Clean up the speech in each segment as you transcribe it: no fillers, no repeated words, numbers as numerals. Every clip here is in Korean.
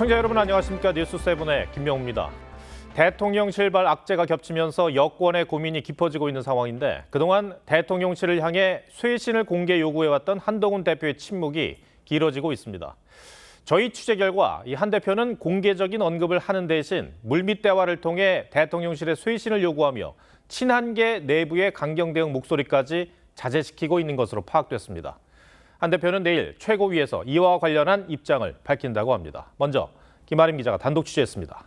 시청자 여러분 안녕하십니까. 뉴스7의 김명우입니다. 대통령실발 악재가 겹치면서 여권의 고민이 깊어지고 있는 상황인데 그동안 대통령실을 향해 쇄신을 공개 요구해왔던 한동훈 대표의 침묵이 길어지고 있습니다. 저희 취재 결과 이 한 대표는 공개적인 언급을 하는 대신 물밑 대화를 통해 대통령실의 쇄신을 요구하며 친한계 내부의 강경 대응 목소리까지 자제시키고 있는 것으로 파악됐습니다. 한 대표는 내일 최고위에서 이와 관련한 입장을 밝힌다고 합니다. 먼저 김아림 기자가 단독 취재했습니다.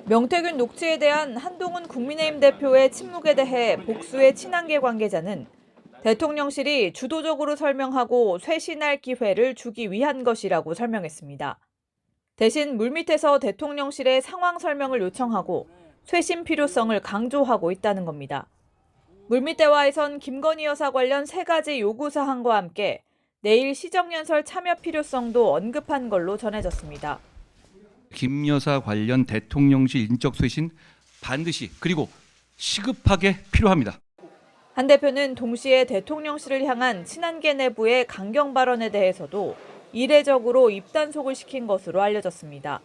명태균 녹취에 대한 한동훈 국민의힘 대표의 침묵에 대해 복수의 친한계 관계자는 대통령실이 주도적으로 설명하고 쇄신할 기회를 주기 위한 것이라고 설명했습니다. 대신 물밑에서 대통령실에 상황 설명을 요청하고 쇄신 필요성을 강조하고 있다는 겁니다. 물밑 대화에선 김건희 여사 관련 3가지 요구사항과 함께 내일 시정연설 참여 필요성도 언급한 걸로 전해졌습니다. 김 여사 관련 대통령실 인적 쇄신 반드시 그리고 시급하게 필요합니다. 한 대표는 동시에 대통령실을 향한 친한계 내부의 강경 발언에 대해서도 이례적으로 입단속을 시킨 것으로 알려졌습니다.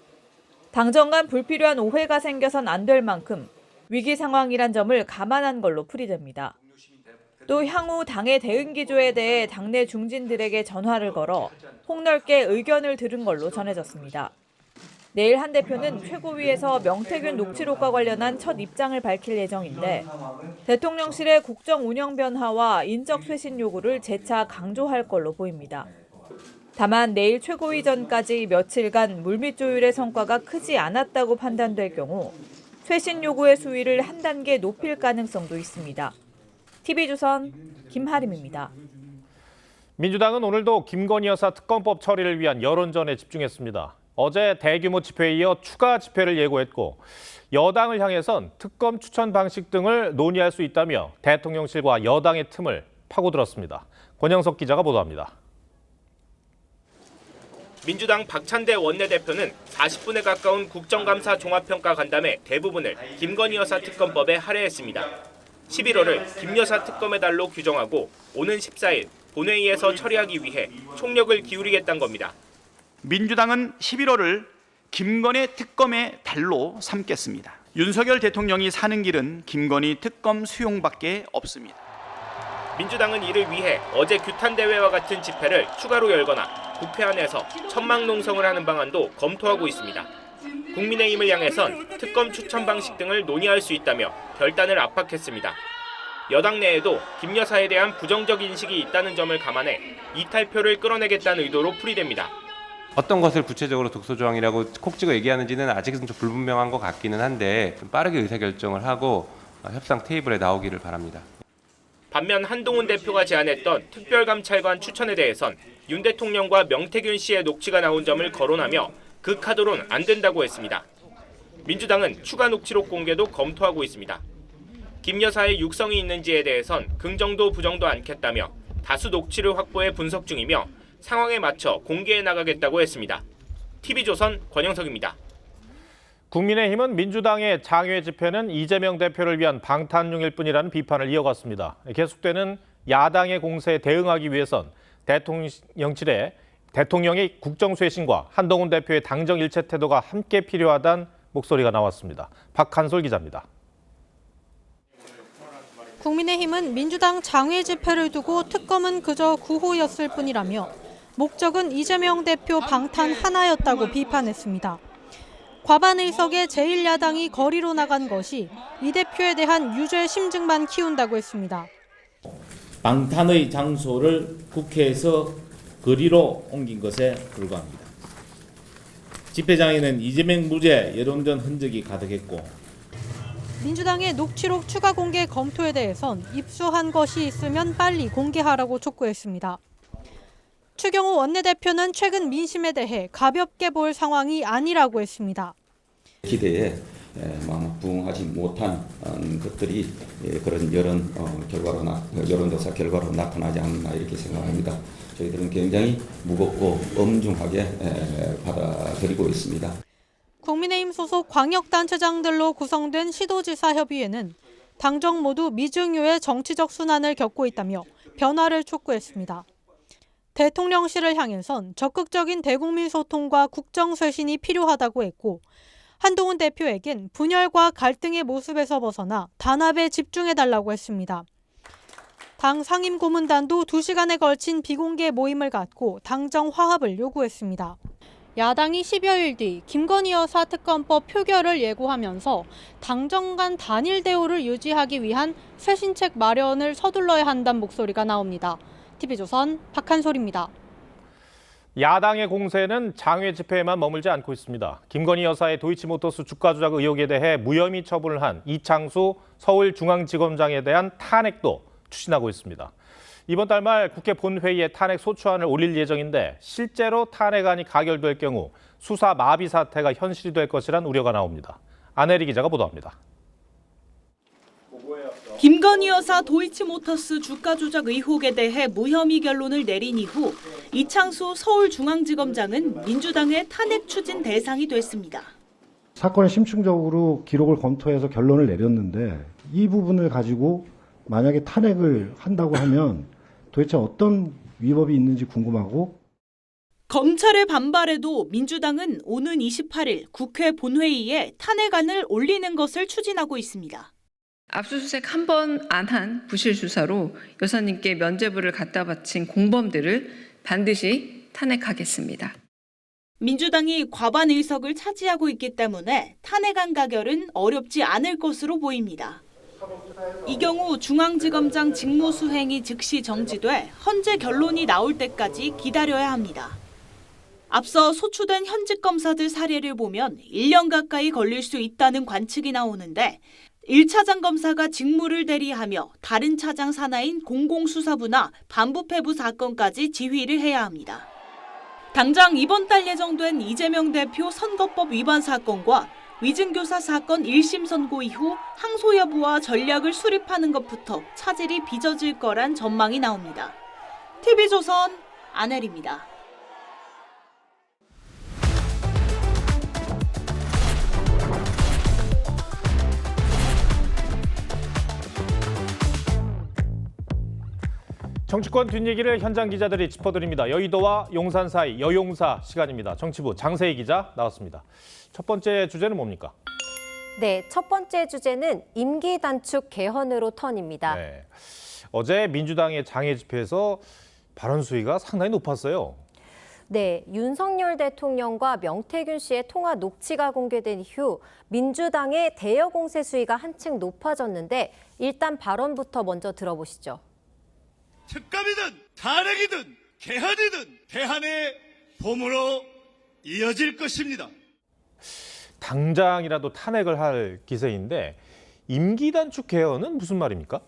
당정 간 불필요한 오해가 생겨선 안 될 만큼 위기 상황이란 점을 감안한 걸로 풀이됩니다. 또 향후 당의 대응 기조에 대해 당내 중진들에게 전화를 걸어 폭넓게 의견을 들은 걸로 전해졌습니다. 내일 한 대표는 최고위에서 명태균 녹취록과 관련한 첫 입장을 밝힐 예정인데 대통령실의 국정 운영 변화와 인적 쇄신 요구를 재차 강조할 걸로 보입니다. 다만 내일 최고위 전까지 며칠간 물밑 조율의 성과가 크지 않았다고 판단될 경우 쇄신 요구의 수위를 한 단계 높일 가능성도 있습니다. TV조선 김하림입니다. 민주당은 오늘도 김건희 여사 특검법 처리를 위한 여론전에 집중했습니다. 어제 대규모 집회에 이어 추가 집회를 예고했고 여당을 향해선 특검 추천 방식 등을 논의할 수 있다며 대통령실과 여당의 틈을 파고들었습니다. 권영석 기자가 보도합니다. 민주당 박찬대 원내대표는 40분에 가까운 국정감사 종합평가 간담회 대부분을 김건희 여사 특검법에 할애했습니다. 11월을 김 여사 특검의 달로 규정하고 오는 14일 본회의에서 처리하기 위해 총력을 기울이겠다는 겁니다. 민주당은 11월을 김건희 특검의 달로 삼겠습니다. 윤석열 대통령이 사는 길은 김건희 특검 수용밖에 없습니다. 민주당은 이를 위해 어제 규탄대회와 같은 집회를 추가로 열거나 국회 안에서 천막농성을 하는 방안도 검토하고 있습니다. 국민의힘을 향해선 특검 추천 방식 등을 논의할 수 있다며 결단을 압박했습니다. 여당 내에도 김 여사에 대한 부정적 인식이 있다는 점을 감안해 이탈표를 끌어내겠다는 의도로 풀이됩니다. 어떤 것을 구체적으로 독소조항이라고 콕 찍어 얘기하는지는 아직은 좀 불분명한 것 같기는 한데 좀 빠르게 의사결정을 하고 협상 테이블에 나오기를 바랍니다. 반면 한동훈 대표가 제안했던 특별감찰관 추천에 대해선 윤 대통령과 명태균 씨의 녹취가 나온 점을 거론하며 그 카드론 안 된다고 했습니다. 민주당은 추가 녹취록 공개도 검토하고 있습니다. 김 여사의 육성이 있는지에 대해선 긍정도 부정도 않겠다며 다수 녹취를 확보해 분석 중이며 상황에 맞춰 공개해 나가겠다고 했습니다. TV조선 권영석입니다. 국민의힘은 민주당의 장외 집회는 이재명 대표를 위한 방탄용일 뿐이라는 비판을 이어갔습니다. 계속되는 야당의 공세에 대응하기 위해선 대통령의 국정쇄신과 한동훈 대표의 당정 일체 태도가 함께 필요하다는 목소리가 나왔습니다. 박한솔 기자입니다. 국민의힘은 민주당 장외 집회를 두고 특검은 그저 구호였을 뿐이라며 목적은 이재명 대표 방탄 하나였다고 비판했습니다. 과반 의석의 제1야당이 거리로 나간 것이 이 대표에 대한 유죄 심증만 키운다고 했습니다. 방탄의 장소를 국회에서 거리로 옮긴 것에 불과합니다. 집회장에는 이재명 무죄 여론전 흔적이 가득했고 민주당의 녹취록 추가 공개 검토에 대해선 입수한 것이 있으면 빨리 공개하라고 촉구했습니다. 추경호 원내대표는 최근 민심에 대해 가볍게 볼 상황이 아니라고 했습니다. 기대에 부응하지 못한 것들이 그런 여론조사 결과로 나타나지 않나 이렇게 생각합니다. 저희들은 굉장히 무겁고 엄중하게 받아들이고 있습니다. 국민의힘 소속 광역단체장들로 구성된 시도지사협의회는 당정 모두 미증유의 정치적 순환을 겪고 있다며 변화를 촉구했습니다. 대통령실을 향해선 적극적인 대국민 소통과 국정 쇄신이 필요하다고 했고 한동훈 대표에겐 분열과 갈등의 모습에서 벗어나 단합에 집중해달라고 했습니다. 당 상임고문단도 2시간에 걸친 비공개 모임을 갖고 당정 화합을 요구했습니다. 야당이 10여일 뒤 김건희 여사 특검법 표결을 예고하면서 당정 간 단일 대우를 유지하기 위한 쇄신책 마련을 서둘러야 한다는 목소리가 나옵니다. TV조선 박한솔입니다. 야당의 공세는 장외 집회에만 머물지 않고 있습니다. 김건희 여사의 도이치모터스 주가 조작 의혹에 대해 무혐의 처분을 한 이창수 서울중앙지검장에 대한 탄핵도 추진하고 있습니다. 이번 달 말 국회 본회의에 탄핵 소추안을 올릴 예정인데 실제로 탄핵안이 가결될 경우 수사 마비 사태가 현실이 될 것이란 우려가 나옵니다. 안혜리 기자가 보도합니다. 김건희 여사 도이치모터스 주가 조작 의혹에 대해 무혐의 결론을 내린 이후 이창수 서울중앙지검장은 민주당의 탄핵 추진 대상이 됐습니다. 사건을 심층적으로 기록을 검토해서 결론을 내렸는데 이 부분을 가지고 만약에 탄핵을 한다고 하면 도대체 어떤 위법이 있는지 궁금하고 검찰의 반발에도 민주당은 오는 28일 국회 본회의에 탄핵안을 올리는 것을 추진하고 있습니다. 압수수색 한 번 안 한 부실 수사로 여사님께 면죄부를 갖다 바친 공범들을 반드시 탄핵하겠습니다. 민주당이 과반 의석을 차지하고 있기 때문에 탄핵안 가결은 어렵지 않을 것으로 보입니다. 이 경우 중앙지검장 직무 수행이 즉시 정지돼 헌재 결론이 나올 때까지 기다려야 합니다. 앞서 소추된 현직 검사들 사례를 보면 1년 가까이 걸릴 수 있다는 관측이 나오는데 1차장 검사가 직무를 대리하며 다른 차장 산하인 공공수사부나 반부패부 사건까지 지휘를 해야 합니다. 당장 이번 달 예정된 이재명 대표 선거법 위반 사건과 위증교사 사건 1심 선고 이후 항소 여부와 전략을 수립하는 것부터 차질이 빚어질 거란 전망이 나옵니다. TV조선 안혜리입니다. 정치권 뒷얘기를 현장 기자들이 짚어드립니다. 여의도와 용산 사이 여용사 시간입니다. 정치부 장세희 기자 나왔습니다. 첫 번째 주제는 뭡니까? 네, 첫 번째 주제는 임기 단축 개헌으로 턴입니다. 네, 어제 민주당의 장외 집회에서 발언 수위가 상당히 높았어요. 네, 윤석열 대통령과 명태균 씨의 통화 녹취가 공개된 이후 민주당의 대여 공세 수위가 한층 높아졌는데 일단 발언부터 먼저 들어보시죠. 특감이든 탄핵이든 개헌이든 대한의 봄으로 이어질 것입니다. 당장이라도 탄핵을 할 기세인데 임기 단축 개헌은 무슨 말입니까?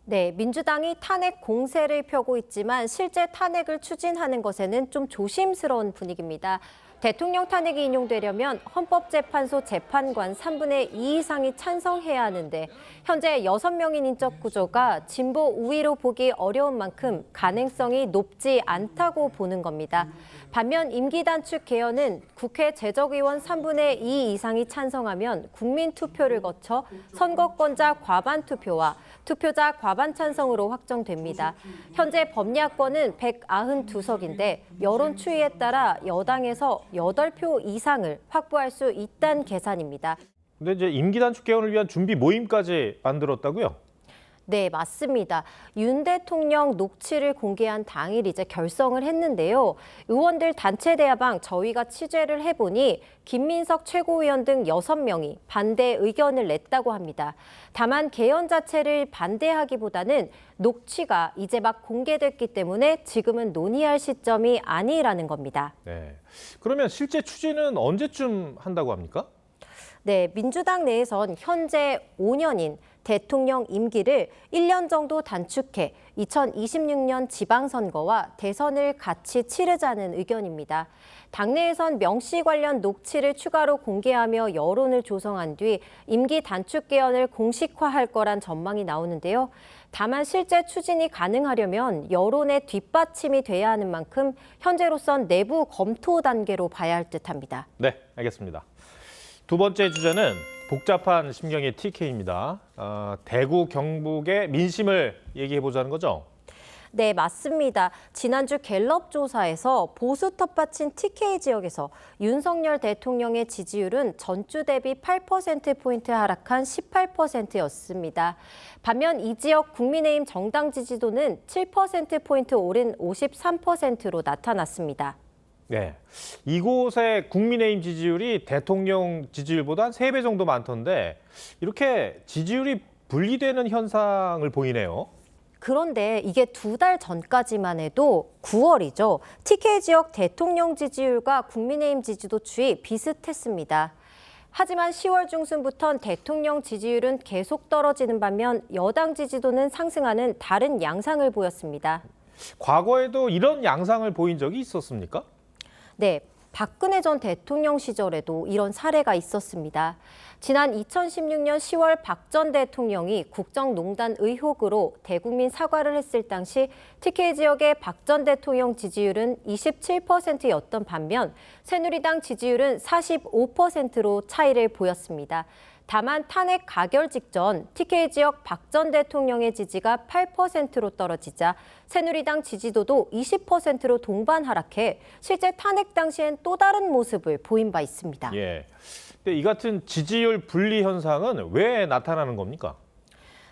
네, 민주당이 탄핵 공세를 펴고 있지만 실제 탄핵을 추진하는 것에는 좀 조심스러운 분위기입니다. 대통령 탄핵이 인용되려면 헌법재판소 재판관 3분의 2 이상이 찬성해야 하는데 현재 6명인 인적 구조가 진보 우위로 보기 어려운 만큼 가능성이 높지 않다고 보는 겁니다. 반면 임기 단축 개헌은 국회 재적의원 3분의 2 이상이 찬성하면 국민투표를 거쳐 선거권자 과반 투표와 투표자 과반 찬성으로 확정됩니다. 현재 법야권은 192석인데 여론 추이에 따라 여당에서 8표 이상을 확보할 수 있다는 계산입니다. 근데 이제 임기 단축 개헌을 위한 준비 모임까지 만들었다고요? 네, 맞습니다. 윤 대통령 녹취를 공개한 당일 이제 결성을 했는데요. 의원들 단체 대화방 저희가 취재를 해보니 김민석 최고위원 등 6명이 반대 의견을 냈다고 합니다. 다만 개헌 자체를 반대하기보다는 녹취가 이제 막 공개됐기 때문에 지금은 논의할 시점이 아니라는 겁니다. 네. 그러면 실제 추진은 언제쯤 한다고 합니까? 네, 민주당 내에선 현재 5년인 대통령 임기를 1년 정도 단축해 2026년 지방선거와 대선을 같이 치르자는 의견입니다. 당내에선 명시 관련 녹취를 추가로 공개하며 여론을 조성한 뒤 임기 단축 개헌을 공식화할 거란 전망이 나오는데요. 다만 실제 추진이 가능하려면 여론의 뒷받침이 돼야 하는 만큼 현재로선 내부 검토 단계로 봐야 할 듯합니다. 네, 알겠습니다. 두 번째 주제는 복잡한 심경의 TK입니다. 대구, 경북의 민심을 얘기해보자는 거죠? 네, 맞습니다. 지난주 갤럽 조사에서 보수 텃밭인 TK 지역에서 윤석열 대통령의 지지율은 전주 대비 8%포인트 하락한 18%였습니다. 반면 이 지역 국민의힘 정당 지지도는 7%포인트 오른 53%로 나타났습니다. 네, 이곳의 국민의힘 지지율이 대통령 지지율보다 한 3배 정도 많던데 이렇게 지지율이 분리되는 현상을 보이네요. 그런데 이게 2달 전까지만 해도 9월이죠. TK 지역 대통령 지지율과 국민의힘 지지도 추이 비슷했습니다. 하지만 10월 중순부터는 대통령 지지율은 계속 떨어지는 반면 여당 지지도는 상승하는 다른 양상을 보였습니다. 과거에도 이런 양상을 보인 적이 있었습니까? 네, 박근혜 전 대통령 시절에도 이런 사례가 있었습니다. 지난 2016년 10월 박 전 대통령이 국정농단 의혹으로 대국민 사과를 했을 당시 TK 지역의 박 전 대통령 지지율은 27%였던 반면 새누리당 지지율은 45%로 차이를 보였습니다. 다만 탄핵 가결 직전 TK 지역 박 전 대통령의 지지가 8%로 떨어지자 새누리당 지지도도 20%로 동반 하락해 실제 탄핵 당시엔 또 다른 모습을 보인 바 있습니다. 예. 근데 이 같은 지지율 분리 현상은 왜 나타나는 겁니까?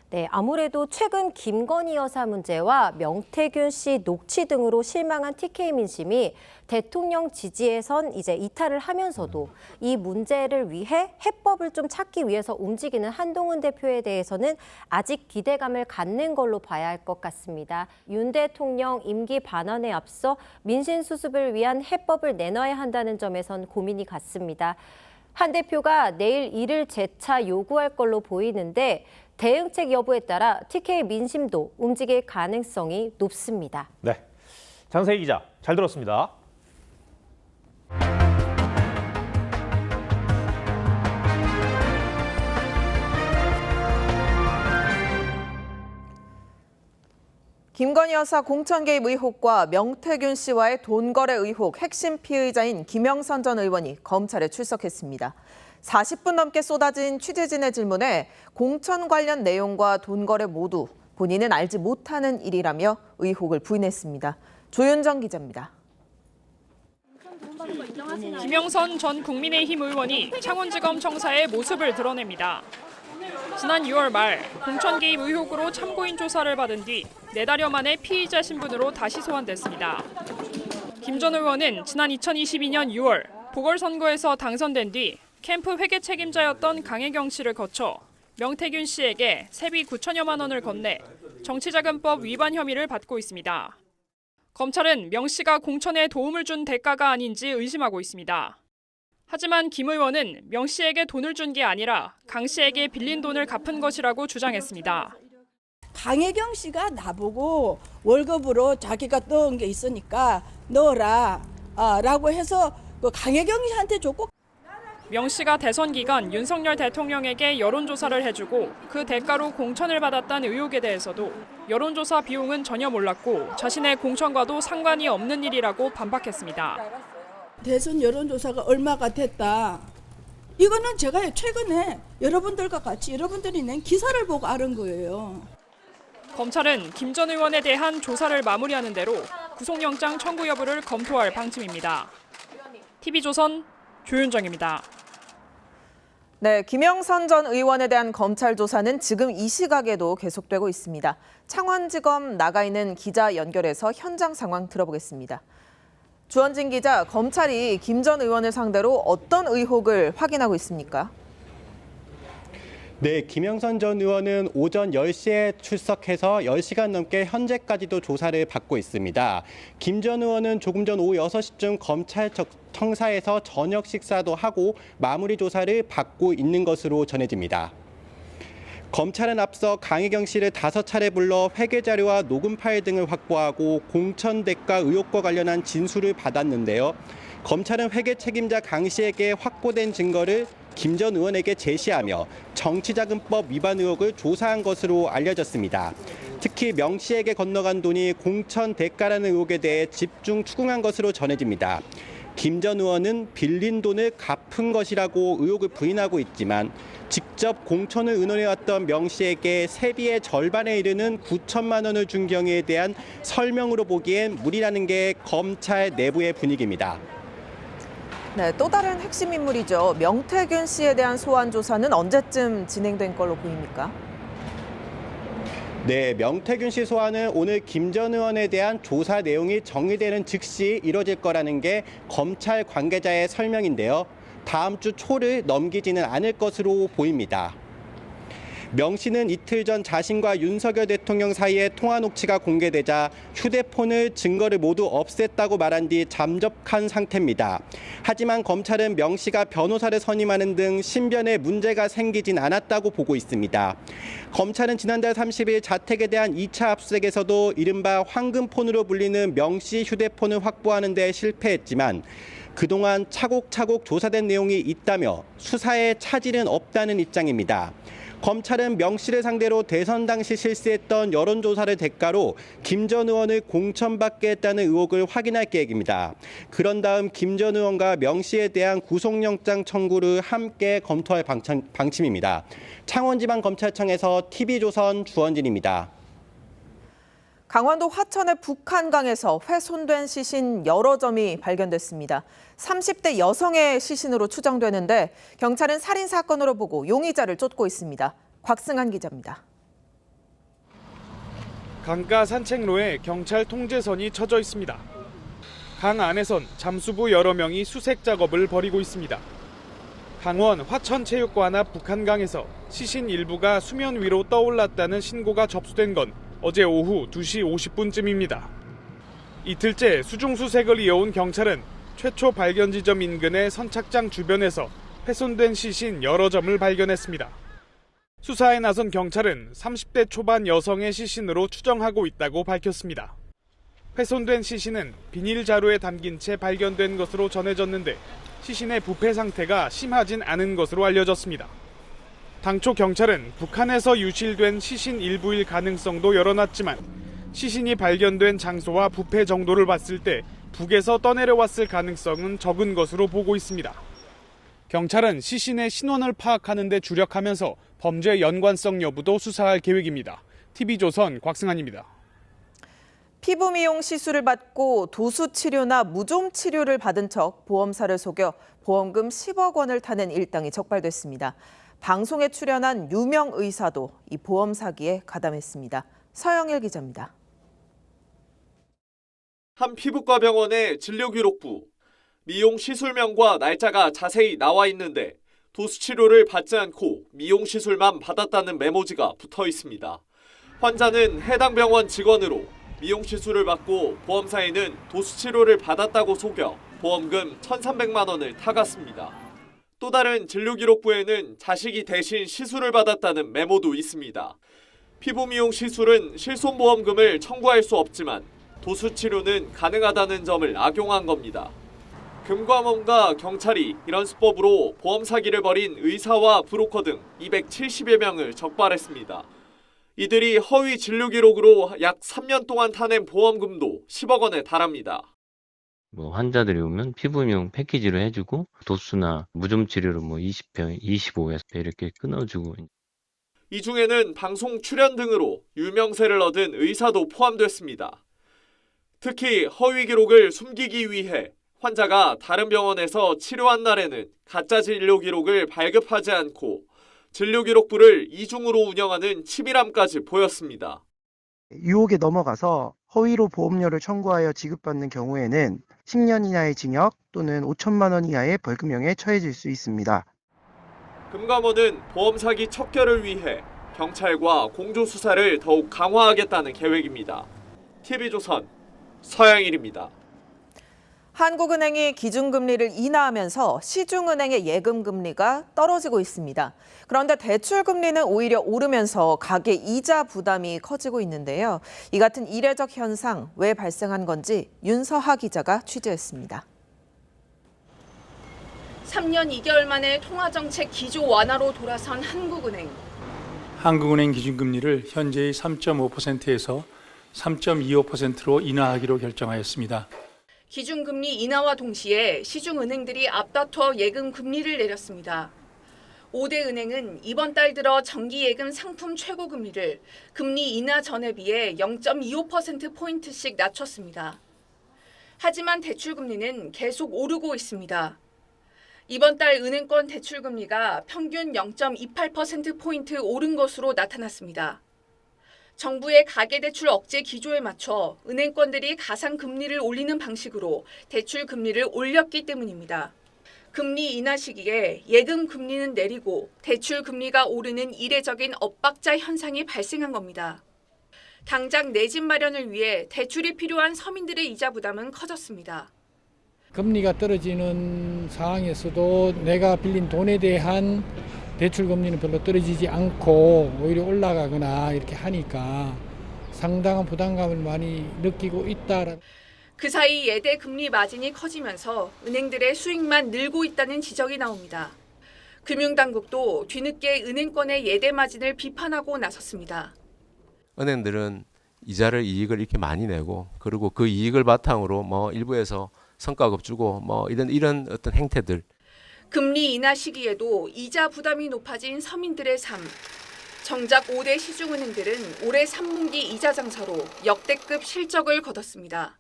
네, 아무래도 최근 김건희 여사 문제와 명태균 씨 녹취 등으로 실망한 TK 민심이 대통령 지지에선 이제 이탈을 하면서도 이 문제를 위해 해법을 좀 찾기 위해서 움직이는 한동훈 대표에 대해서는 아직 기대감을 갖는 걸로 봐야 할 것 같습니다. 윤 대통령 임기 반환에 앞서 민심 수습을 위한 해법을 내놔야 한다는 점에선 고민이 같습니다. 한 대표가 내일 이를 재차 요구할 걸로 보이는데 대응책 여부에 따라 TK 민심도 움직일 가능성이 높습니다. 네, 장세희 기자 잘 들었습니다. 김건희 여사 공천 개입 의혹과 명태균 씨와의 돈 거래 의혹 핵심 피의자인 김영선 전 의원이 검찰에 출석했습니다. 40분 넘게 쏟아진 취재진의 질문에 공천 관련 내용과 돈 거래 모두 본인은 알지 못하는 일이라며 의혹을 부인했습니다. 조윤정 기자입니다. 김영선 전 국민의힘 의원이 창원지검 청사의 모습을 드러냅니다. 지난 6월 말 공천 개입 의혹으로 참고인 조사를 받은 뒤 4달여 만에 피의자 신분으로 다시 소환됐습니다. 김 전 의원은 지난 2022년 6월 보궐선거에서 당선된 뒤 캠프 회계 책임자였던 강혜경 씨를 거쳐 명태균 씨에게 세비 9천여만 원을 건네 정치자금법 위반 혐의를 받고 있습니다. 검찰은 명 씨가 공천에 도움을 준 대가가 아닌지 의심하고 있습니다. 하지만 김 의원은 명 씨에게 돈을 준 게 아니라 강 씨에게 빌린 돈을 갚은 것이라고 주장했습니다. 강혜경 씨가 나보고 월급으로 자기가 넣은 게 있으니까 넣어라 라고 해서 그 강혜경 씨한테 줬고 명 씨가 대선 기간 윤석열 대통령에게 여론조사를 해주고 그 대가로 공천을 받았다는 의혹에 대해서도 여론조사 비용은 전혀 몰랐고 자신의 공천과도 상관이 없는 일이라고 반박했습니다. 대선 여론조사가 얼마가 됐다. 이거는 제가 최근에 여러분들과 같이 여러분들이 낸 기사를 보고 알은 거예요. 검찰은 김 전 의원에 대한 조사를 마무리하는 대로 구속영장 청구 여부를 검토할 방침입니다. TV조선 조윤정입니다. 네, 김영선 전 의원에 대한 검찰 조사는 지금 이 시각에도 계속되고 있습니다. 창원지검 나가 있는 기자 연결해서 현장 상황 들어보겠습니다. 주원진 기자, 검찰이 김 전 의원을 상대로 어떤 의혹을 확인하고 있습니까? 네, 김영선 전 의원은 오전 10시에 출석해서 10시간 넘게 현재까지도 조사를 받고 있습니다. 김 전 의원은 조금 전 오후 6시쯤 검찰 청사에서 저녁 식사도 하고 마무리 조사를 받고 있는 것으로 전해집니다. 검찰은 앞서 강혜경 씨를 5차례 불러 회계 자료와 녹음 파일 등을 확보하고 공천 대가 의혹과 관련한 진술을 받았는데요. 검찰은 회계 책임자 강 씨에게 확보된 증거를 김 전 의원에게 제시하며 정치자금법 위반 의혹을 조사한 것으로 알려졌습니다. 특히 명 씨에게 건너간 돈이 공천 대가라는 의혹에 대해 집중 추궁한 것으로 전해집니다. 김 전 의원은 빌린 돈을 갚은 것이라고 의혹을 부인하고 있지만 직접 공천을 의논해왔던 명 씨에게 세비의 절반에 이르는 9천만 원을 준 경우에 대한 설명으로 보기엔 무리라는 게 검찰 내부의 분위기입니다. 네, 또 다른 핵심 인물이죠. 명태균 씨에 대한 소환 조사는 언제쯤 진행된 걸로 보입니까? 네, 명태균 씨 소환은 오늘 김 전 의원에 대한 조사 내용이 정리되는 즉시 이뤄질 거라는 게 검찰 관계자의 설명인데요. 다음 주 초를 넘기지는 않을 것으로 보입니다. 명 씨는 이틀 전 자신과 윤석열 대통령 사이의 통화 녹취가 공개되자 휴대폰을 증거를 모두 없앴다고 말한 뒤 잠적한 상태입니다. 하지만 검찰은 명 씨가 변호사를 선임하는 등 신변에 문제가 생기진 않았다고 보고 있습니다. 검찰은 지난달 30일 자택에 대한 2차 압수수색에서도 이른바 황금폰으로 불리는 명 씨 휴대폰을 확보하는 데 실패했지만 그동안 차곡차곡 조사된 내용이 있다며 수사에 차질은 없다는 입장입니다. 검찰은 명 씨를 상대로 대선 당시 실시했던 여론조사를 대가로 김 전 의원을 공천받게 했다는 의혹을 확인할 계획입니다. 그런 다음 김 전 의원과 명 씨에 대한 구속영장 청구를 함께 검토할 방침입니다. 창원지방검찰청에서 TV조선 주원진입니다. 강원도 화천의 북한강에서 훼손된 시신 여러 점이 발견됐습니다. 30대 여성의 시신으로 추정되는데 경찰은 살인 사건으로 보고 용의자를 쫓고 있습니다. 곽승한 기자입니다. 강가 산책로에 경찰 통제선이 쳐져 있습니다. 강 안에선 잠수부 여러 명이 수색 작업을 벌이고 있습니다. 강원 화천체육관 앞 북한강에서 시신 일부가 수면 위로 떠올랐다는 신고가 접수된 건 어제 오후 2시 50분쯤입니다. 이틀째 수중수색을 이어온 경찰은 최초 발견 지점 인근의 선착장 주변에서 훼손된 시신 여러 점을 발견했습니다. 수사에 나선 경찰은 30대 초반 여성의 시신으로 추정하고 있다고 밝혔습니다. 훼손된 시신은 비닐 자루에 담긴 채 발견된 것으로 전해졌는데 시신의 부패 상태가 심하진 않은 것으로 알려졌습니다. 당초 경찰은 북한에서 유실된 시신 일부일 가능성도 열어놨지만 시신이 발견된 장소와 부패 정도를 봤을 때 북에서 떠내려왔을 가능성은 적은 것으로 보고 있습니다. 경찰은 시신의 신원을 파악하는 데 주력하면서 범죄 연관성 여부도 수사할 계획입니다. TV조선 곽승한입니다. 피부 미용 시술을 받고 도수 치료나 무좀 치료를 받은 척 보험사를 속여 보험금 10억 원을 타는 일당이 적발됐습니다. 방송에 출연한 유명 의사도 이 보험 사기에 가담했습니다. 서영일 기자입니다. 한 피부과 병원의 진료기록부, 미용 시술명과 날짜가 자세히 나와 있는데 도수 치료를 받지 않고 미용 시술만 받았다는 메모지가 붙어 있습니다. 환자는 해당 병원 직원으로 미용 시술을 받고 보험사에는 도수 치료를 받았다고 속여 보험금 1,300만 원을 타갔습니다. 또 다른 진료기록부에는 자식이 대신 시술을 받았다는 메모도 있습니다. 피부 미용 시술은 실손보험금을 청구할 수 없지만 도수 치료는 가능하다는 점을 악용한 겁니다. 금감원과 경찰이 이런 수법으로 보험 사기를 벌인 의사와 브로커 등 270여 명을 적발했습니다. 이들이 허위 진료 기록으로 약 3년 동안 타낸 보험금도 10억 원에 달합니다. 환자들이 오면 피부 미용 패키지를 해주고 도수나 무좀 치료를 20회, 25회 이렇게 끊어주고. 이 중에는 방송 출연 등으로 유명세를 얻은 의사도 포함됐습니다. 특히 허위 기록을 숨기기 위해 환자가 다른 병원에서 치료한 날에는 가짜 진료 기록을 발급하지 않고 진료기록부를 이중으로 운영하는 치밀함까지 보였습니다. 유혹에 넘어가서 허위로 보험료를 청구하여 지급받는 경우에는 10년 이하의 징역 또는 5천만 원 이하의 벌금형에 처해질 수 있습니다. 금감원은 보험 사기 척결을 위해 경찰과 공조수사를 더욱 강화하겠다는 계획입니다. TV조선 서양일입니다. 한국은행이 기준금리를 인하하면서 시중은행의 예금금리가 떨어지고 있습니다. 그런데 대출금리는 오히려 오르면서 가계 이자 부담이 커지고 있는데요. 이 같은 이례적 현상 왜 발생한 건지 윤서하 기자가 취재했습니다. 3년 2개월 만에 통화정책 기조 완화로 돌아선 한국은행. 한국은행 기준금리를 현재의 3.5%에서 3.25%로 인하하기로 결정하였습니다. 기준금리 인하와 동시에 시중은행들이 앞다퉈 예금 금리를 내렸습니다. 5대 은행은 이번 달 들어 정기예금 상품 최고금리를 금리 인하 전에 비해 0.25%포인트씩 낮췄습니다. 하지만 대출금리는 계속 오르고 있습니다. 이번 달 은행권 대출금리가 평균 0.28%포인트 오른 것으로 나타났습니다. 정부의 가계대출 억제 기조에 맞춰 은행권들이 가상금리를 올리는 방식으로 대출금리를 올렸기 때문입니다. 금리 인하 시기에 예금 금리는 내리고 대출 금리가 오르는 이례적인 엇박자 현상이 발생한 겁니다. 당장 내 집 마련을 위해 대출이 필요한 서민들의 이자 부담은 커졌습니다. 금리가 떨어지는 상황에서도 내가 빌린 돈에 대한 대출 금리는 별로 떨어지지 않고 오히려 올라가거나 이렇게 하니까 상당한 부담감을 많이 느끼고 있다. 그 사이 예대 금리 마진이 커지면서 은행들의 수익만 늘고 있다는 지적이 나옵니다. 금융당국도 뒤늦게 은행권의 예대 마진을 비판하고 나섰습니다. 은행들은 이자를 이익을 이렇게 많이 내고 그리고 그 이익을 바탕으로 뭐 일부에서 성과급 주고 뭐 이런 어떤 행태들. 금리 인하 시기에도 이자 부담이 높아진 서민들의 삶. 정작 5대 시중은행들은 올해 3분기 이자 장사로 역대급 실적을 거뒀습니다.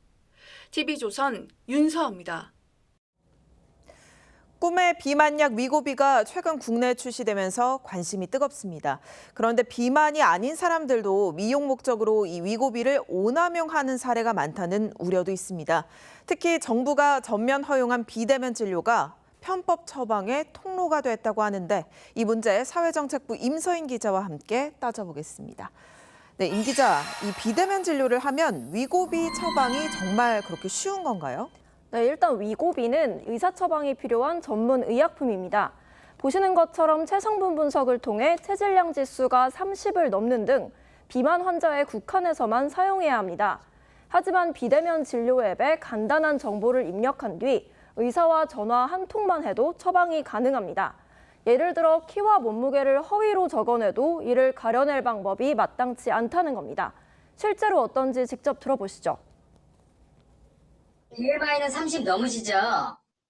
TV조선 윤서입니다. 꿈의 비만약 위고비가 최근 국내에 출시되면서 관심이 뜨겁습니다. 그런데 비만이 아닌 사람들도 미용 목적으로 이 위고비를 오남용하는 사례가 많다는 우려도 있습니다. 특히 정부가 전면 허용한 비대면 진료가 편법 처방의 통로가 됐다고 하는데 이 문제 사회정책부 임서인 기자와 함께 따져보겠습니다. 네, 임 기자, 이 비대면 진료를 하면 위고비 처방이 정말 그렇게 쉬운 건가요? 네, 일단 위고비는 의사 처방이 필요한 전문 의약품입니다. 보시는 것처럼 체성분 분석을 통해 체질량 지수가 30을 넘는 등 비만 환자에 국한해서만 사용해야 합니다. 하지만 비대면 진료 앱에 간단한 정보를 입력한 뒤 의사와 전화 한 통만 해도 처방이 가능합니다. 예를 들어 키와 몸무게를 허위로 적어내도 이를 가려낼 방법이 마땅치 않다는 겁니다. 실제로 어떤지 직접 들어보시죠. BMI는 30 넘으시죠?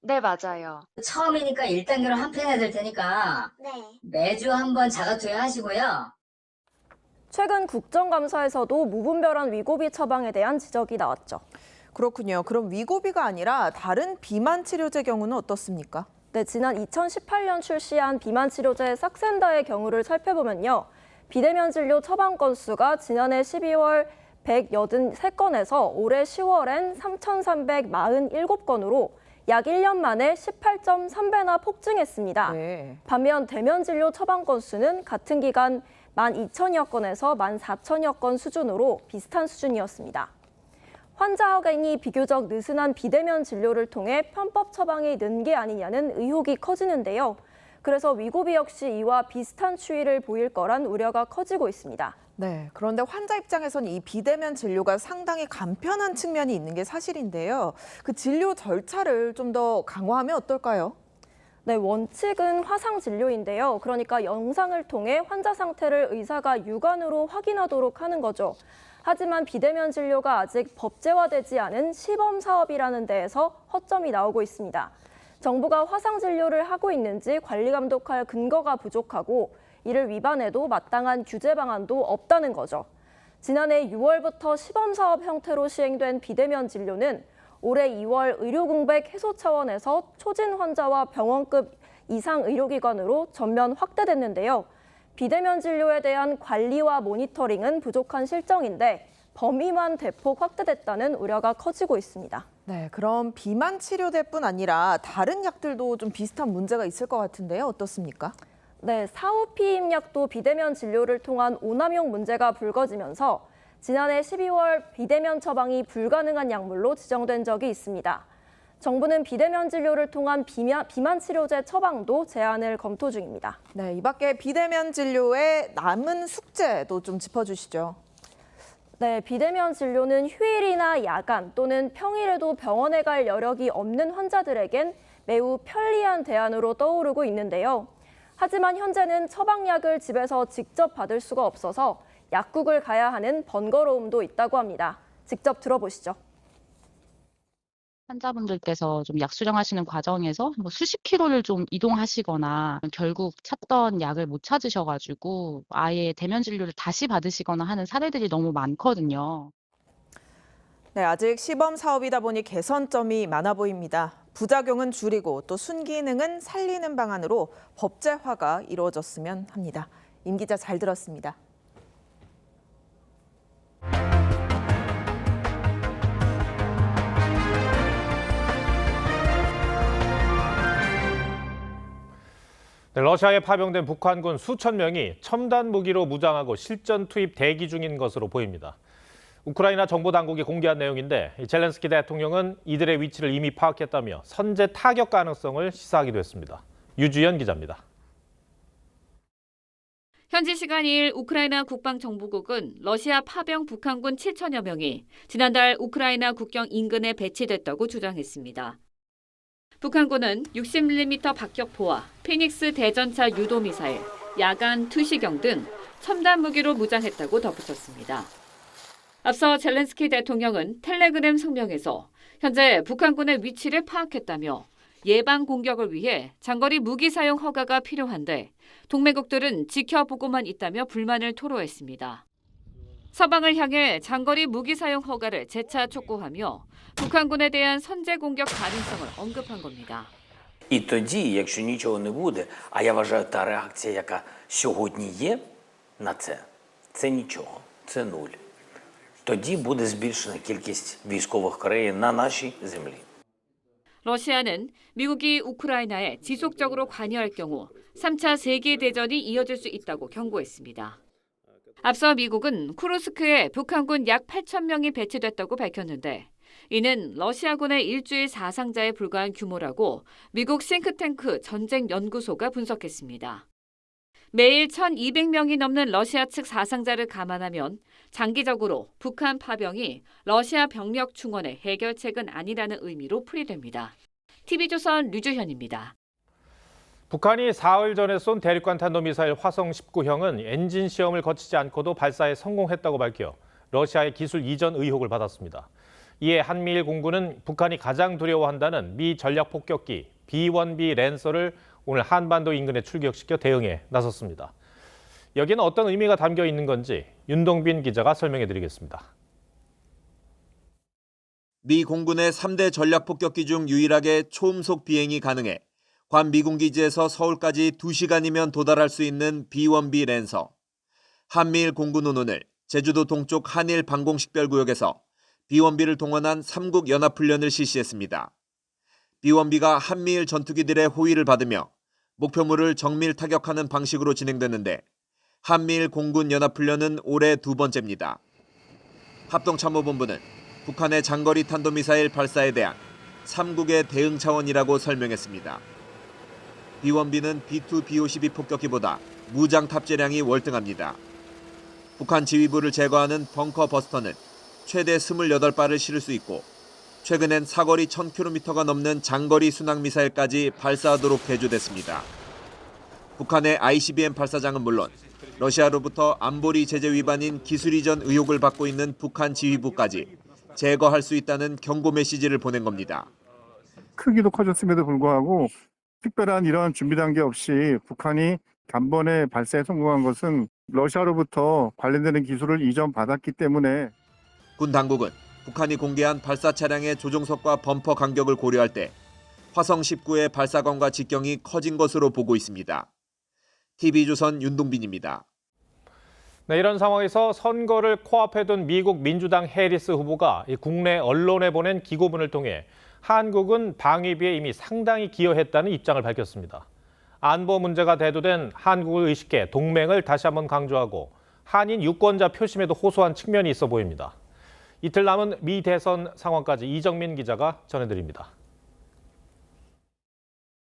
네, 맞아요. 처음이니까 1단계로 한 편 해야 될 테니까 매주 한번 자가투여 하시고요. 최근 국정감사에서도 무분별한 위고비 처방에 대한 지적이 나왔죠. 그렇군요. 그럼 위고비가 아니라 다른 비만 치료제 경우는 어떻습니까? 네, 지난 2018년 출시한 비만 치료제 삭센다의 경우를 살펴보면요. 비대면 진료 처방 건수가 지난해 12월 183건에서 올해 10월엔 3,347건으로 약 1년 만에 18.3배나 폭증했습니다. 반면 대면 진료 처방 건수는 같은 기간 12,000여 건에서 14,000여 건 수준으로 비슷한 수준이었습니다. 환자 확인이 비교적 느슨한 비대면 진료를 통해 편법 처방이 는 게 아니냐는 의혹이 커지는데요. 그래서 위고비 역시 이와 비슷한 추이를 보일 거란 우려가 커지고 있습니다. 네, 그런데 환자 입장에서는 이 비대면 진료가 상당히 간편한 측면이 있는 게 사실인데요. 그 진료 절차를 좀 더 강화하면 어떨까요? 네, 원칙은 화상 진료인데요. 그러니까 영상을 통해 환자 상태를 의사가 육안으로 확인하도록 하는 거죠. 하지만 비대면 진료가 아직 법제화되지 않은 시범 사업이라는 데에서 허점이 나오고 있습니다. 정부가 화상 진료를 하고 있는지 관리 감독할 근거가 부족하고 이를 위반해도 마땅한 규제 방안도 없다는 거죠. 지난해 6월부터 시범 사업 형태로 시행된 비대면 진료는 올해 2월 의료 공백 해소 차원에서 초진 환자와 병원급 이상 의료기관으로 전면 확대됐는데요. 비대면 진료에 대한 관리와 모니터링은 부족한 실정인데 범위만 대폭 확대됐다는 우려가 커지고 있습니다. 네, 그럼 비만 치료제뿐 아니라 다른 약들도 좀 비슷한 문제가 있을 것 같은데요. 어떻습니까? 네, 사후피임 약도 비대면 진료를 통한 오남용 문제가 불거지면서 지난해 12월 비대면 처방이 불가능한 약물로 지정된 적이 있습니다. 정부는 비대면 진료를 통한 비만 치료제 처방도 제한을 검토 중입니다. 네, 이 밖에 비대면 진료의 남은 숙제도 좀 짚어주시죠. 네, 비대면 진료는 휴일이나 야간 또는 평일에도 병원에 갈 여력이 없는 환자들에겐 매우 편리한 대안으로 떠오르고 있는데요. 하지만 현재는 처방약을 집에서 직접 받을 수가 없어서 약국을 가야 하는 번거로움도 있다고 합니다. 직접 들어보시죠. 환자분들께서 좀 약 수정하시는 과정에서 뭐 수십 킬로를 좀 이동하시거나 결국 찾던 약을 못 찾으셔가지고 아예 대면 진료를 다시 받으시거나 하는 사례들이 너무 많거든요. 네, 아직 시범 사업이다 보니 개선점이 많아 보입니다. 부작용은 줄이고 또 순기능은 살리는 방안으로 법제화가 이루어졌으면 합니다. 임 기자 잘 들었습니다. 네, 러시아에 파병된 북한군 수천 명이 첨단 무기로 무장하고 실전 투입 대기 중인 것으로 보입니다. 우크라이나 정보 당국이 공개한 내용인데 젤렌스키 대통령은 이들의 위치를 이미 파악했다며 선제 타격 가능성을 시사하기도 했습니다. 유주연 기자입니다. 현지 시간 2일 우크라이나 국방정보국은 러시아 파병 북한군 7천여 명이 지난달 우크라이나 국경 인근에 배치됐다고 주장했습니다. 북한군은 60mm 박격포와 피닉스 대전차 유도미사일, 야간 투시경 등 첨단 무기로 무장했다고 덧붙였습니다. 앞서 젤렌스키 대통령은 텔레그램 성명에서 현재 북한군의 위치를 파악했다며 예방 공격을 위해 장거리 무기 사용 허가가 필요한데 동맹국들은 지켜보고만 있다며 불만을 토로했습니다. 서방을 향해 장거리 무기 사용 허가를 재차 촉구하며 북한군에 대한 선제 공격 가능성을 언급한 겁니다. І тоді, якщо нічого не буде, а я вважаю, та реакція, яка сьогодні є на це нічого, це нуль. Тоді буде збільшена кількість військових країн на нашій землі. 러시아는 미국이 우크라이나에 지속적으로 관여할 경우 3차 세계대전이 이어질 수 있다고 경고했습니다. 앞서 미국은 쿠르스크에 북한군 약 8천 명이 배치됐다고 밝혔는데 이는 러시아군의 일주일 사상자에 불과한 규모라고 미국 싱크탱크 전쟁연구소가 분석했습니다. 매일 1,200명이 넘는 러시아 측 사상자를 감안하면 장기적으로 북한 파병이 러시아 병력 충원의 해결책은 아니라는 의미로 풀이됩니다. TV조선 류주현입니다. 북한이 사흘 전에 쏜 대륙간 탄도미사일 화성 19형은 엔진 시험을 거치지 않고도 발사에 성공했다고 밝혀 러시아의 기술 이전 의혹을 받았습니다. 이에 한미일 공군은 북한이 가장 두려워한다는 미 전략 폭격기 B-1B 랜서를 오늘 한반도 인근에 출격시켜 대응에 나섰습니다. 여기는 어떤 의미가 담겨 있는 건지 윤동빈 기자가 설명해 드리겠습니다. 미 공군의 3대 전략 폭격기 중 유일하게 초음속 비행이 가능해 괌 미군 기지에서 서울까지 2시간이면 도달할 수 있는 B-1B 랜서. 한미일 공군은 오늘 제주도 동쪽 한일 방공식별구역에서 B-1B를 동원한 3국 연합훈련을 실시했습니다. B-1B가 한미일 전투기들의 호위를 받으며 목표물을 정밀 타격하는 방식으로 진행됐는데 한미일 공군 연합훈련은 올해 2번째입니다. 합동참모본부는 북한의 장거리 탄도미사일 발사에 대한 3국의 대응 차원이라고 설명했습니다. B-1B는 B-2 B-52 폭격기보다 무장 탑재량이 월등합니다. 북한 지휘부를 제거하는 벙커 버스터는 최대 28발을 실을 수 있고 최근엔 사거리 1000km가 넘는 장거리 순항미사일까지 발사하도록 개조됐습니다. 북한의 ICBM 발사장은 물론 러시아로부터 안보리 제재 위반인 기술 이전 의혹을 받고 있는 북한 지휘부까지 제거할 수 있다는 경고 메시지를 보낸 겁니다. 크기도 커졌음에도 불구하고 특별한 이러한 준비 단계 없이 북한이 단번에 발사에 성공한 것은 러시아로부터 관련되는 기술을 이전받았기 때문에 군 당국은 북한이 공개한 발사 차량의 조종석과 범퍼 간격을 고려할 때 화성 19의 발사관과 직경이 커진 것으로 보고 있습니다. TV조선 윤동빈입니다. 네, 이런 상황에서 선거를 코앞에 둔 미국 민주당 해리스 후보가 국내 언론에 보낸 기고문을 통해 한국은 방위비에 이미 상당히 기여했다는 입장을 밝혔습니다. 안보 문제가 대두된 한국을 의식해 동맹을 다시 한번 강조하고 한인 유권자 표심에도 호소한 측면이 있어 보입니다. 이틀 남은 미 대선 상황까지 이정민 기자가 전해드립니다.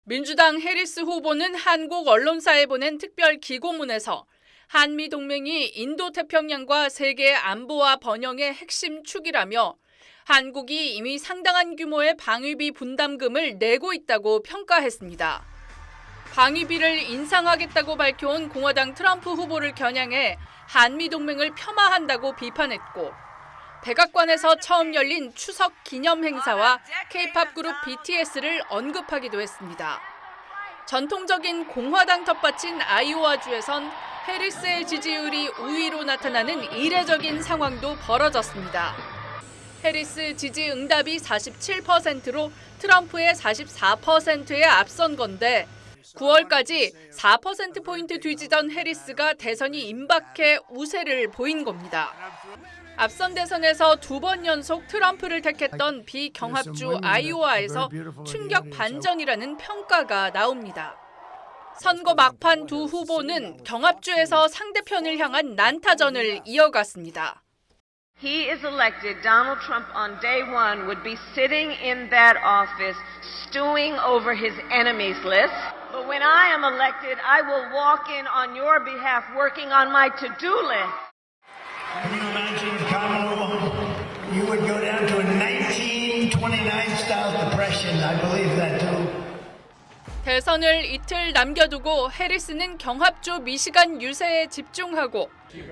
민주당 해리스 후보는 한국 언론사에 보낸 특별 기고문에서 한미 동맹이 인도태평양과 세계 안보와 번영의 핵심 축이라며 한국이 이미 상당한 규모의 방위비 분담금을 내고 있다고 평가했습니다. 방위비를 인상하겠다고 밝혀온 공화당 트럼프 후보를 겨냥해 한미 동맹을 폄하한다고 비판했고 백악관에서 처음 열린 추석 기념 행사와 K-팝 그룹 BTS를 언급하기도 했습니다. 전통적인 공화당 텃밭인 아이오와주에선 해리스의 지지율이 우위로 나타나는 이례적인 상황도 벌어졌습니다. 해리스 지지 응답이 47%로 트럼프의 44%에 앞선 건데 9월까지 4%포인트 뒤지던 해리스가 대선이 임박해 우세를 보인 겁니다. 앞선 대선에서 2번 연속 트럼프를 택했던 비경합주 아이오와에서 충격 반전이라는 평가가 나옵니다. 선거 막판 두 후보는 경합주에서 상대편을 향한 난타전을 이어갔습니다. He is elected, Donald Trump on day one would be sitting in that office stewing over his enemies list. But when I am elected, I will walk in on your behalf working on my to-do list. Can you imagine, Kamala, you would go down to a 1929-style depression. I believe that too. 대선을 이틀 남겨두고 해리스는 경합주 미시간 유세에 집중하고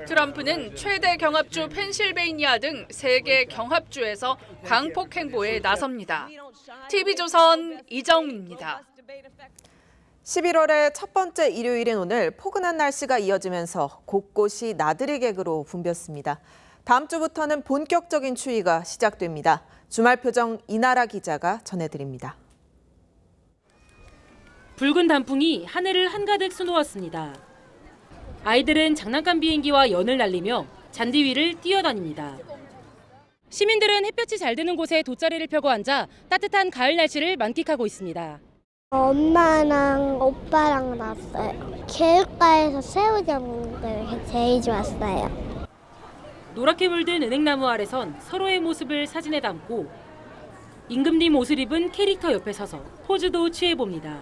트럼프는 최대 경합주 펜실베이니아 등 3개 경합주에서 광폭 행보에 나섭니다. TV조선 이정훈입니다. 11월의 첫 번째 일요일인 오늘 포근한 날씨가 이어지면서 곳곳이 나들이 객으로 붐볐습니다. 다음 주부터는 본격적인 추위가 시작됩니다. 주말 표정 이나라 기자가 전해드립니다. 붉은 단풍이 하늘을 한가득 수놓았습니다. 아이들은 장난감 비행기와 연을 날리며 잔디 위를 뛰어다닙니다. 시민들은 햇볕이 잘 드는 곳에 돗자리를 펴고 앉아 따뜻한 가을 날씨를 만끽하고 있습니다. 엄마랑 오빠랑 났어요. 개울가에서 새우 잡는 게 제일 좋았어요. 노랗게 물든 은행나무 아래선 서로의 모습을 사진에 담고 임금님 옷을 입은 캐릭터 옆에 서서 포즈도 취해봅니다.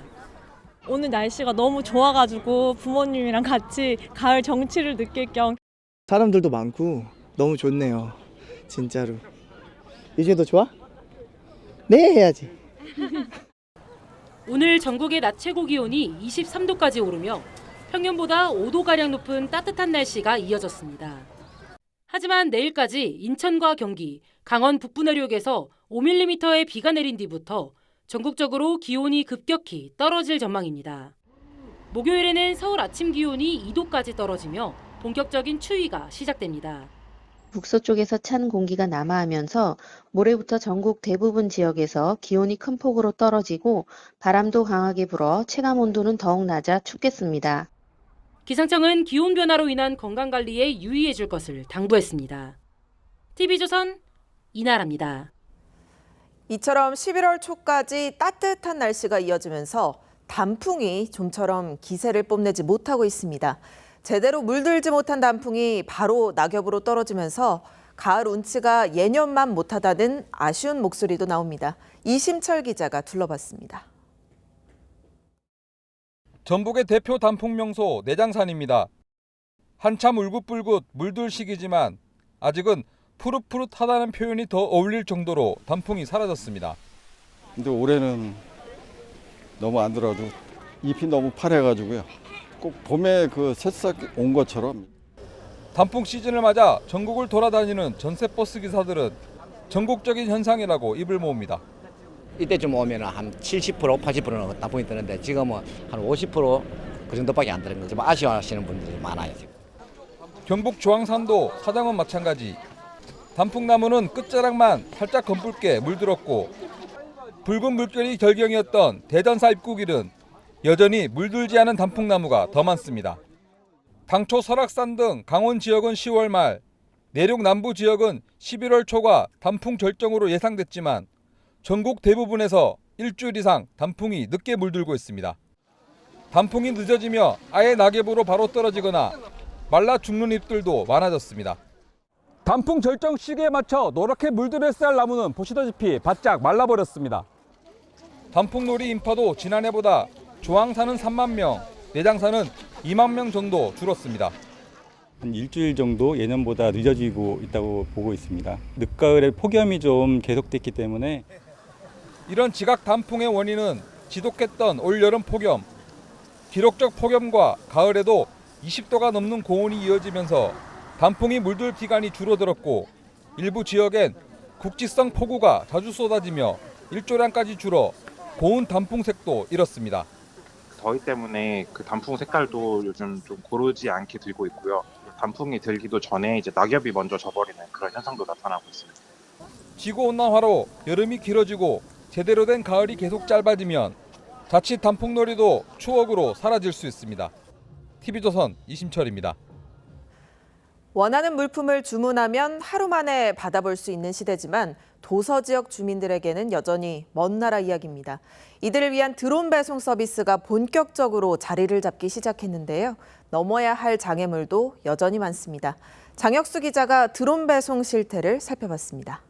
오늘 날씨가 너무 좋아가지고 부모님이랑 같이 가을 정취를 느낄 겸. 사람들도 많고 너무 좋네요. 진짜로. 이제 더 좋아? 네 해야지. 오늘 전국의 낮 최고 기온이 23도까지 오르며 평년보다 5도가량 높은 따뜻한 날씨가 이어졌습니다. 하지만 내일까지 인천과 경기, 강원 북부 내륙에서 5mm의 비가 내린 뒤부터 전국적으로 기온이 급격히 떨어질 전망입니다. 목요일에는 서울 아침 기온이 2도까지 떨어지며 본격적인 추위가 시작됩니다. 북서쪽에서 찬 공기가 남하하면서 모레부터 전국 대부분 지역에서 기온이 큰 폭으로 떨어지고 바람도 강하게 불어 체감 온도는 더욱 낮아 춥겠습니다. 기상청은 기온 변화로 인한 건강관리에 유의해 줄 것을 당부했습니다. TV조선 이나라입니다. 이처럼 11월 초까지 따뜻한 날씨가 이어지면서 단풍이 좀처럼 기세를 뽐내지 못하고 있습니다. 제대로 물들지 못한 단풍이 바로 낙엽으로 떨어지면서 가을 운치가 예년만 못하다는 아쉬운 목소리도 나옵니다. 이심철 기자가 둘러봤습니다. 전북의 대표 단풍 명소 내장산입니다. 한참 울긋불긋 물들 시기지만 아직은 푸릇푸릇하다는 표현이 더 어울릴 정도로 단풍이 사라졌습니다. 근데 올해는 너무 안 들어도 잎이 너무 파래가지고요. 꼭 봄에 그 새싹 온 것처럼. 단풍 시즌을 맞아 전국을 돌아다니는 전세버스 기사들은 전국적인 현상이라고 입을 모읍니다. 이때쯤 오면 한 70%, 80%는 단풍이 뜨는데 지금은 한 50%그 정도밖에 안 뜨는 거죠. 좀 아쉬워하시는 분들이 많아요. 지금. 경북 조항산도 사당은 마찬가지. 단풍나무는 끝자락만 살짝 검붉게 물들었고 붉은 물결이 결경이었던 대전사 입구길은 여전히 물들지 않은 단풍나무가 더 많습니다. 당초 설악산 등 강원 지역은 10월 말, 내륙 남부 지역은 11월 초가 단풍 절정으로 예상됐지만 전국 대부분에서 일주일 이상 단풍이 늦게 물들고 있습니다. 단풍이 늦어지며 아예 낙엽으로 바로 떨어지거나 말라 죽는 잎들도 많아졌습니다. 단풍 절정 시기에 맞춰 노랗게 물들었을 나무는 보시다시피 바짝 말라버렸습니다. 단풍놀이 인파도 지난해보다 조항산은 3만 명, 내장산은 2만 명 정도 줄었습니다. 한 일주일 정도 예년보다 늦어지고 있다고 보고 있습니다. 늦가을에 폭염이 좀 계속됐기 때문에 이런 지각 단풍의 원인은 지독했던 올여름 폭염, 기록적 폭염과 가을에도 20도가 넘는 고온이 이어지면서 단풍이 물들 기간이 줄어들었고 일부 지역엔 국지성 폭우가 자주 쏟아지며 일조량까지 줄어 고운 단풍색도 잃었습니다. 더위 때문에 그 단풍 색깔도 요즘 좀 고르지 않게 들고 있고요. 단풍이 들기도 전에 이제 낙엽이 먼저 져버리는 그런 현상도 나타나고 있습니다. 지구온난화로 여름이 길어지고 제대로 된 가을이 계속 짧아지면 자칫 단풍놀이도 추억으로 사라질 수 있습니다. TV조선 이심철입니다. 원하는 물품을 주문하면 하루 만에 받아볼 수 있는 시대지만 도서 지역 주민들에게는 여전히 먼 나라 이야기입니다. 이들을 위한 드론 배송 서비스가 본격적으로 자리를 잡기 시작했는데요. 넘어야 할 장애물도 여전히 많습니다. 장혁수 기자가 드론 배송 실태를 살펴봤습니다.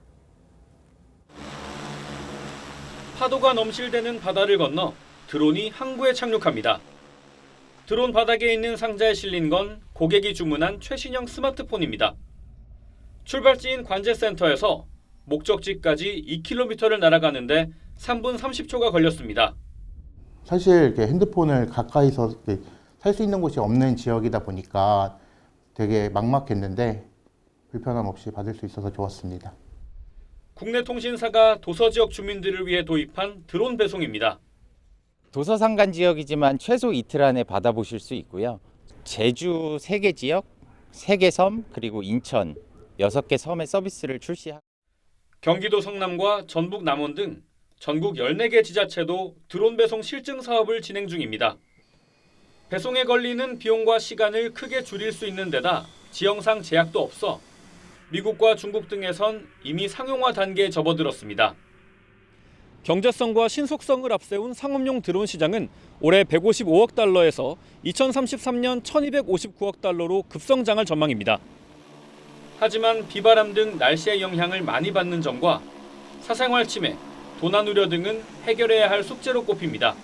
파도가 넘실대는 바다를 건너 드론이 항구에 착륙합니다. 드론 바닥에 있는 상자에 실린 건 고객이 주문한 최신형 스마트폰입니다. 출발지인 관제센터에서 목적지까지 2km를 날아가는데 3분 30초가 걸렸습니다. 사실 이렇게 핸드폰을 가까이서 살 수 있는 곳이 없는 지역이다 보니까 되게 막막했는데 불편함 없이 받을 수 있어서 좋았습니다. 국내 통신사가 도서 지역 주민들을 위해 도입한 드론 배송입니다. 도서 상간 지역이지만 최소 이틀 안에 받아보실 수 있고요. 제주 3개 지역, 3개 섬, 그리고 인천 6개 섬의 서비스를 출시합니다. 경기도 성남과 전북 남원 등 전국 14개 지자체도 드론 배송 실증 사업을 진행 중입니다. 배송에 걸리는 비용과 시간을 크게 줄일 수 있는 데다 지형상 제약도 없어 미국과 중국 등에선 이미 상용화 단계에 접어들었습니다. 경제성과 신속성을 앞세운 상업용 드론 시장은 올해 155억 달러에서 2033년 1259억 달러로 급성장할 전망입니다. 하지만 비바람 등 날씨의 영향을 많이 받는 점과 사생활 침해, 도난 우려 등은 해결해야 할 숙제로 꼽힙니다.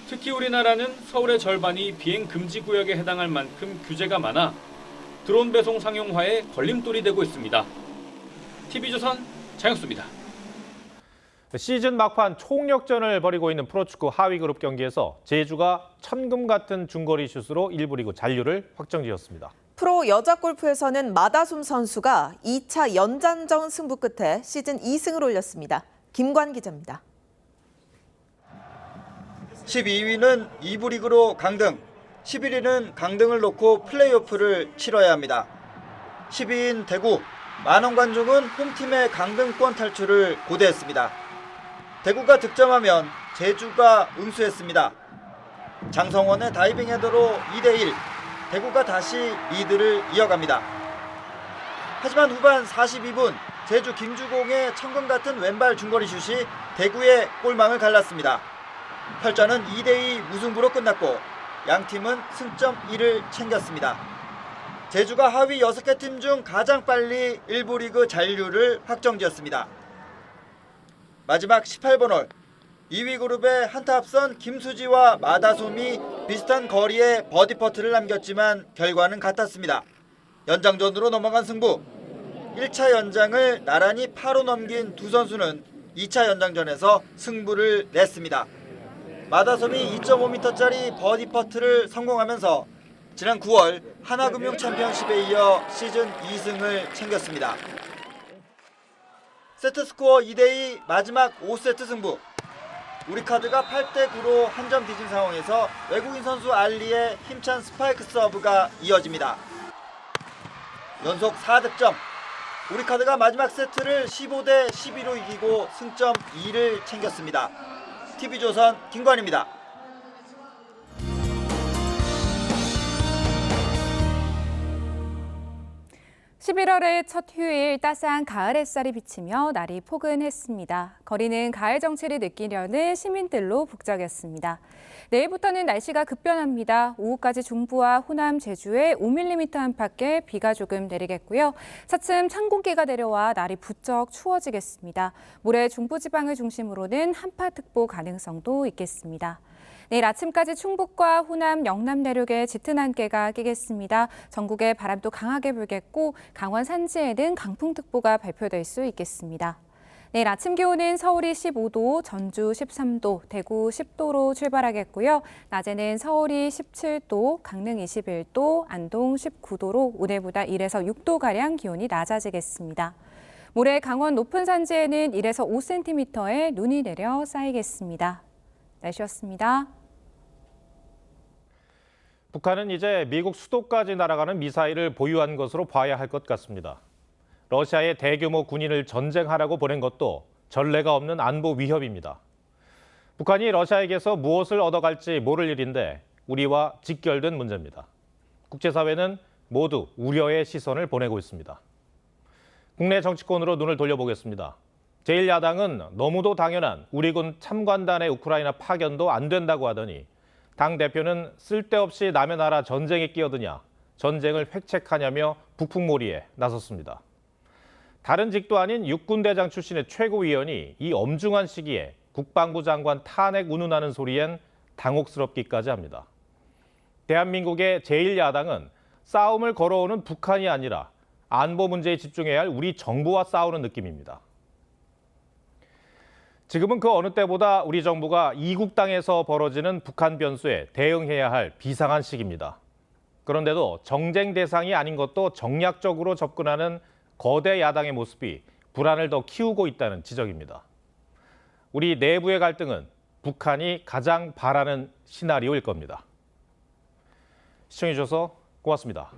특히 우리나라는 서울의 절반이 비행 금지 구역에 해당할 만큼 규제가 많아 드론 배송 상용화에 걸림돌이 되고 있습니다. TV조선 장혁수입니다. 시즌 막판 총력전을 벌이고 있는 프로축구 하위 그룹 경기에서 제주가 천금 같은 중거리 슛으로 1부 리그 잔류를 확정지었습니다. 프로 여자 골프에서는 마다솜 선수가 2차 연장전 승부 끝에 시즌 2승을 올렸습니다. 김관 기자입니다. 12위는 2부 리그로 강등, 11위는 강등을 놓고 플레이오프를 치러야 합니다. 10위인 대구, 만원 관중은 홈팀의 강등권 탈출을 고대했습니다. 대구가 득점하면 제주가 응수했습니다. 장성원의 다이빙 헤더로 2대1, 대구가 다시 리드를 이어갑니다. 하지만 후반 42분 제주 김주공의 천금 같은 왼발 중거리 슛이 대구의 골망을 갈랐습니다. 혈전은 2대2 무승부로 끝났고 양팀은 승점 1을 챙겼습니다. 제주가 하위 6개 팀 중 가장 빨리 1부 리그 잔류를 확정지었습니다. 마지막 18번 홀 2위 그룹의 한타 앞선 김수지와 마다솜이 비슷한 거리에 버디 퍼트를 남겼지만 결과는 같았습니다. 연장전으로 넘어간 승부. 1차 연장을 나란히 파로 넘긴 두 선수는 2차 연장전에서 승부를 냈습니다. 마다솜이 2.5m짜리 버디 퍼트를 성공하면서 지난 9월 하나금융 챔피언십에 이어 시즌 2승을 챙겼습니다. 세트스코어 2대2 마지막 5세트 승부. 우리카드가 8대9로 한 점 뒤진 상황에서 외국인 선수 알리의 힘찬 스파이크 서브가 이어집니다. 연속 4득점. 우리카드가 마지막 세트를 15대12로 이기고 승점 2를 챙겼습니다. TV조선 김관입니다. 11월의 첫 휴일 따스한 가을 햇살이 비치며 날이 포근했습니다. 거리는 가을 정취를 느끼려는 시민들로 북적였습니다. 내일부터는 날씨가 급변합니다. 오후까지 중부와 호남, 제주에 5mm 안팎의 비가 조금 내리겠고요. 차츰 찬 공기가 내려와 날이 부쩍 추워지겠습니다. 모레 중부지방을 중심으로는 한파특보 가능성도 있겠습니다. 내일 아침까지 충북과 호남, 영남 내륙에 짙은 안개가 끼겠습니다. 전국에 바람도 강하게 불겠고 강원 산지에는 강풍특보가 발표될 수 있겠습니다. 내일 아침 기온은 서울이 15도, 전주 13도, 대구 10도로 출발하겠고요. 낮에는 서울이 17도, 강릉 21도, 안동 19도로 오늘보다 1에서 6도가량 기온이 낮아지겠습니다. 모레 강원 높은 산지에는 1에서 5cm의 눈이 내려 쌓이겠습니다. 날씨였습니다. 북한은 이제 미국 수도까지 날아가는 미사일을 보유한 것으로 봐야 할 것 같습니다. 러시아에 대규모 군인을 전쟁하라고 보낸 것도 전례가 없는 안보 위협입니다. 북한이 러시아에게서 무엇을 얻어갈지 모를 일인데 우리와 직결된 문제입니다. 국제사회는 모두 우려의 시선을 보내고 있습니다. 국내 정치권으로 눈을 돌려보겠습니다. 제1야당은 너무도 당연한 우리 군 참관단의 우크라이나 파견도 안 된다고 하더니 당대표는 쓸데없이 남의 나라 전쟁에 끼어드냐, 전쟁을 획책하냐며 북풍몰이에 나섰습니다. 다른 직도 아닌 육군대장 출신의 최고위원이 이 엄중한 시기에 국방부 장관 탄핵 운운하는 소리엔 당혹스럽기까지 합니다. 대한민국의 제1야당은 싸움을 걸어오는 북한이 아니라 안보 문제에 집중해야 할 우리 정부와 싸우는 느낌입니다. 지금은 그 어느 때보다 우리 정부가 이국 땅에서 벌어지는 북한 변수에 대응해야 할 비상한 시기입니다. 그런데도 정쟁 대상이 아닌 것도 정략적으로 접근하는 거대 야당의 모습이 불안을 더 키우고 있다는 지적입니다. 우리 내부의 갈등은 북한이 가장 바라는 시나리오일 겁니다. 시청해 주셔서 고맙습니다.